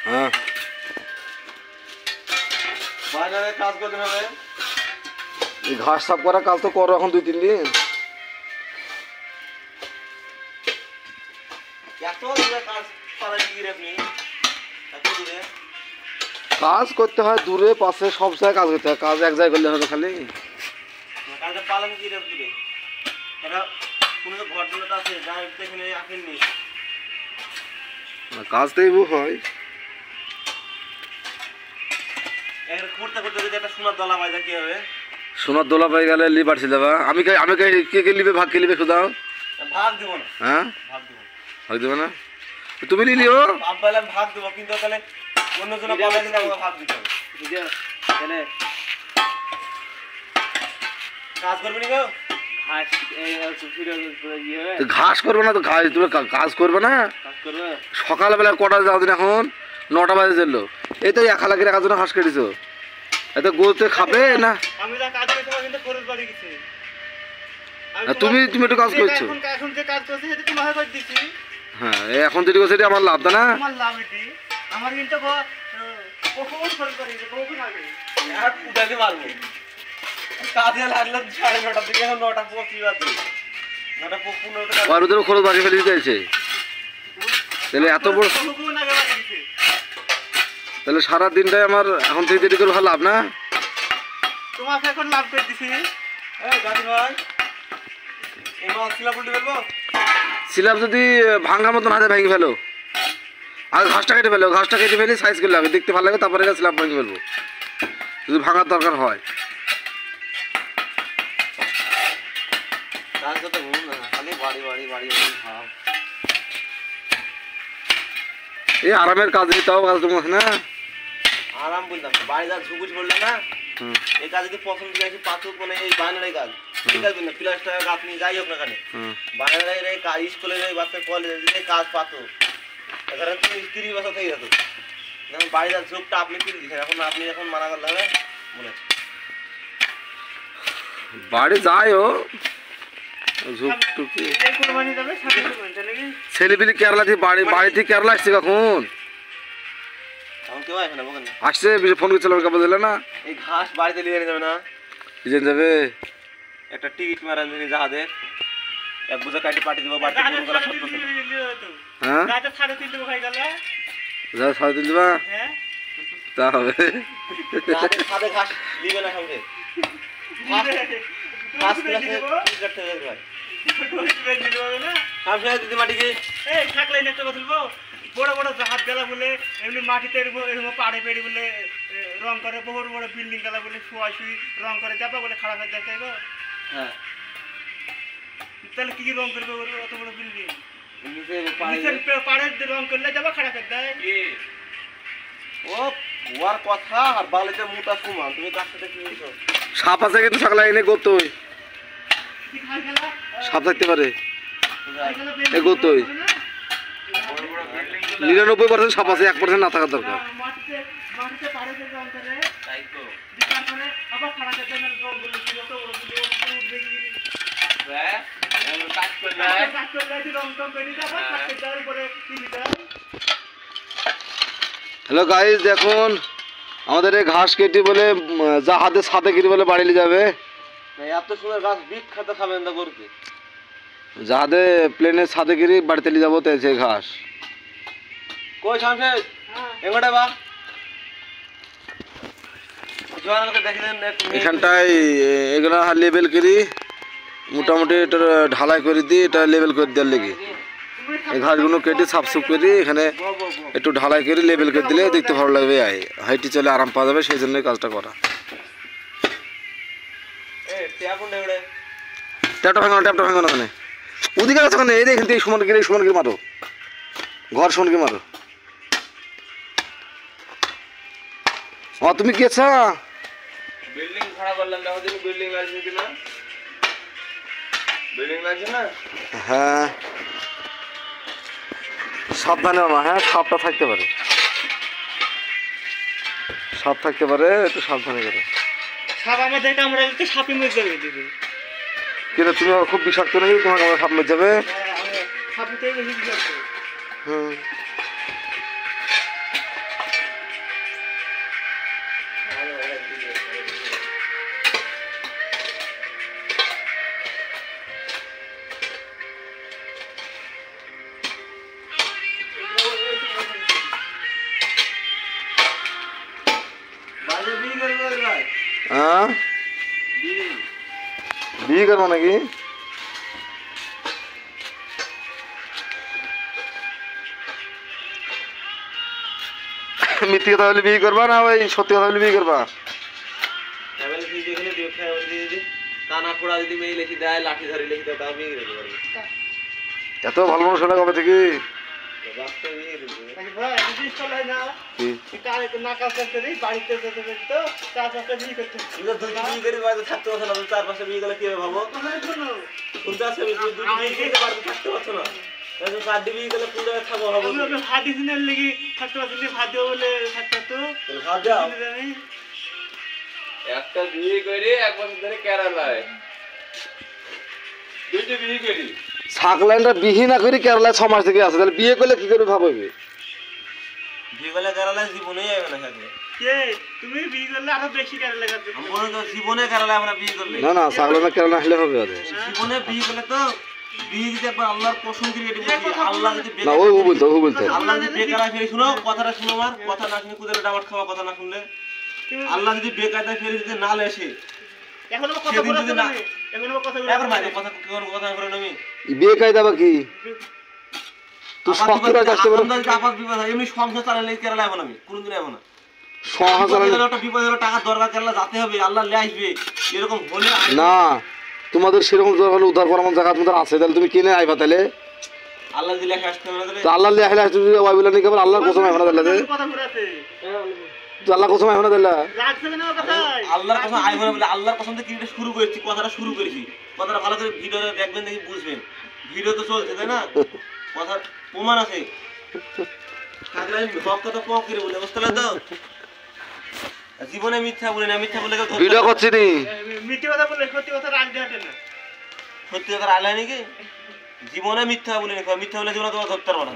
হ্যাঁ বাজারে কাজ করতে হবে। এই ঘাস সাফ করা কাজ তো করো এখন 2-3 দিন। কাজ করতে হয় দূরে পাশে সব জায়গায় কাজ করতে হয়, কাজ এক জায়গায় করলে হবে খালি? কাজ তো এইবু হয়। সোনার দোলা পাই গেলে লিবার ছিল বা আমি কে লিবে ভাগ কে লিবে শুধাও? ভাগ দিব না। হ্যাঁ ভাগ দিব না। ভাগ দেবে না? তুমি নিলিও ভাগ দেবো, কিন্তু তাহলে অন্যজন পাবে না, আমাকে ভাগ দিতে হবে। কাজ করবে নি গো? ঘাস করবে না তো তুমি কাজ করবে না? সকালবেলা কটা যাও দিন? এখন 9টা বাজে চললো। এই তো 1 লাখের কাজ ঘাস কেটেছো, এত গোতে খাবে না? তুমি একটু কাজ করছো। হ্যাঁ এখন যেটি করছে আমার লাভ না। খরচ বাড়ি ফেলে দিতে তাহলে এত বড়, তাহলে সারা দিনটাই আমার এখন থেকে দেরি করে ভালো লাভ না? তোমাকে এখন লাভ করে দিছি। সিলাপ যদি ভাঙা মতন হাতে ভেঙে ফেলো, আর ঘাসটা কেটে ফেলো, ঘাসটা কেটে ফেলে সাইজ করে লাগে, দেখতে ভালো লাগে, তারপরে সিলাপ ভেঙে ফেলবো যদি ভাঙার দরকার হয়। এই আরামের কাজ নিতে কাজ তোমার না আরাম বললাম, বাড়ি যা ঝুঁকুচ বললাম না, এই কাজ যদি পছন্দ করে পাথর মানে এই বানানোর কাজ ঠিক আছে না, প্লাস্টার আপনি যাই হোক না কেন বানানোর এই কাজ, স্কুলের এই বাচ্চা কলেজে কাজ পাথর, এখানে তুমি 30 বছর থেকে যেত যখন বাড়ি যা ঝুঁকটা আপনি কিনে দিচ্ছেন, এখন আপনি যখন মানা করলে হবে মনে হচ্ছে বাড়ি যায়ও ছেলেপিলি কেরালা থেকে বাড়ি থেকে কেরালা আসছে কখন আসছে? ফোন করছিল দিলে না? এই ঘাস বাড়িতে নিয়ে যাবে না? নিয়ে যাবে একটা টিকিট মারা জাহাজের, এক বোঝা কাটি পাঠিয়ে দেবো বাড়িতে। হ্যাঁ 3.5 দিবা তা হবে। ঘাস দিবে না সঙ্গে বড় বড় জাহাজ গেলা বলে এমনি মাটিতে পাড়ে পেড়ি বলে রং করে, বড় বড় বিল্ডিং গেলা বলে শুয়া শুই রং করে যাবা বলে খারাপ হয়ে দেখতে গো। হ্যাঁ তাহলে কি রং করবে অত বড় বিল্ডিং? পাড়ে রং করলে যাবা খারাপ হয়ে দেয়। ও ওর কথা আর বালিতে মুটা কুমান, তুমি কার সাথে কি বলছো? সাপ আছে কিন্তু সকালে এনে করতোই, সাপ থাকতে পারে এ করতোই। 99% সাপ আছে, 1% না থাকার দরকার। হ্যালো গাইস, দেখুন আমাদের এই ঘাস কেটে বলে জাহাজে সাথে কেটে বলে বাড়ি নিয়ে যাবে। এত সুন্দর গাছ বিখ্যাত খাবেন না করতে, জাহাজে প্লেনের সাথে গিয়ে বাড়িতে নিয়ে যাবো। তাই সেই ঘাস কই শামশেদ এঙ্গটা বা এখানটায় এগুলো লেবেল করি, মোটামুটি এটা ঢালাই করে দিই, এটা লেবেল করে দেওয়ার লেগে এই ঘাসগুলো কেটে সাফসুফ করি, এখানে একটু ঢালাই করে লেবেল করে দিলে দেখতে ভালো লাগবে, হাইটি চলে আরাম পাওয়া যাবে, সেই জন্যই কাজটা করা। ট্যাপটা ভাঙো না ওখানে, ওদিকে আছে ওখানে, এই এখান থেকে সমান গিয়ে মারো, ঘর সমান গিয়ে মারো। তুমি কি আছা বিল্ডিং খারাপ করলাম, দেখো তুমি বিল্ডিং লাগছে কিনা, বিল্ডিং লাগছে না? হ্যাঁ সাবধানে মামা, হ্যাঁ সাপটা থাকতে পারে, সাপ থাকতে পারে, একটু সাবধানে করে। সাপ আমাদের কামড়ালে তো সাপই মরে যাবে দিদি। কিন্তু তুমি খুব বিষাক্ত নাকি, তোমার কামড়ে সাপ মরে যাবে? সাপটাই বেশি বিষাক্ত। হ্যাঁ বিয়ে করবো নাকি? মিথ্যে কথা বলে বিয়ে করবা না ওই সত্যি কথা বলে বিয়ে করবা? এত ভালো মানুষ হলে কবে থেকে? একটা বিয়ে করে এক বছর ধরে কেরালায় দুইটা বিয়ে করি ছাগলাইনটা বিহি না করে কেরালায় 6 মাস থেকে আছে, তাহলে বিয়ে করলে কি করে ভাববে? বিয়ে করলে কেরালায় জীবনেই যাবে না সাথে। তুমি বিয়ে করলে আরো বেশি কেন লাগাবে? জীবনে কেরালায় আমরা বিয়ে করলে না না ছাগলাইনটা কেরালা হলে হবে ওদের। জীবনে বিয়ে করলে তো বিয়ে দিতে একবার আল্লাহর কসম করে এটি বলছি, আল্লাহ যদি না ও বলতে আল্লাহ যদি বেকারায় ফেলে, শুনো কথাটা শুনো, আমার কথা না শুনে কুদালে ডামাট খাওয়া কথা না শুনলে, আল্লাহ যদি বেকায়দায় ফেলে যদি না লেসে এখন আমার কথা বলা যাবে না, এখন আমার কথা বলা একবার ভাই কথা কোন কথা বলে আমি বিয়ে কায়দা বা কি? তুই সত্যরা চাইতে পারো আপাত বিপদ হয়, এমনি সংসার চালালে কেরালায় যাব না, আমি কোনদিন যাব না। সংসার একটা বিপদ হলো, টাকা দরকার, কেরালা যেতে হবে, আল্লাহ লে আসবে, এরকম হলে না তোমাদের সেরকম হলে উদ্ধার করার মতো জায়গা তোমাদের আছে, তাহলে তুমি কিনে আইবা তাহলে? আল্লাহ দিলে আসতে হবে না তাহলে? তো আল্লাহ লেখলে আসতে যদি ওই বলে নাকি আল্লাহর কসম আইবা না তাহলে? কথা ঘুরাতে তো আল্লাহ কসম আইবা না তাহলে? রাখছে না আমার কথা। আল্লাহর কসম আইব না বলে, আল্লাহর কসম থেকে কিটা শুরু করেছি, কথাটা শুরু করেছি, কথাটা ভালো করে ভিডিওতে দেখবেন, দেখি বুঝবেন, ভিডিও তো চলছে তাই না, কথার প্রমাণ আছে, থাকলে আমি হক কথা পক করে বলে, বুঝতে পারলে তো? জীবনে মিথ্যা বলি না, মিথ্যা বলে ভিডিও করছি নি, মিথ্যে কথা বলে সত্যি কথা রাখতে হাঁটে না। সত্যি কথা আল্লাহ নাকি জীবনে মিথ্যা বলি না, মিথ্যা বলে জীবনে তোমার ধরতে পারবো না।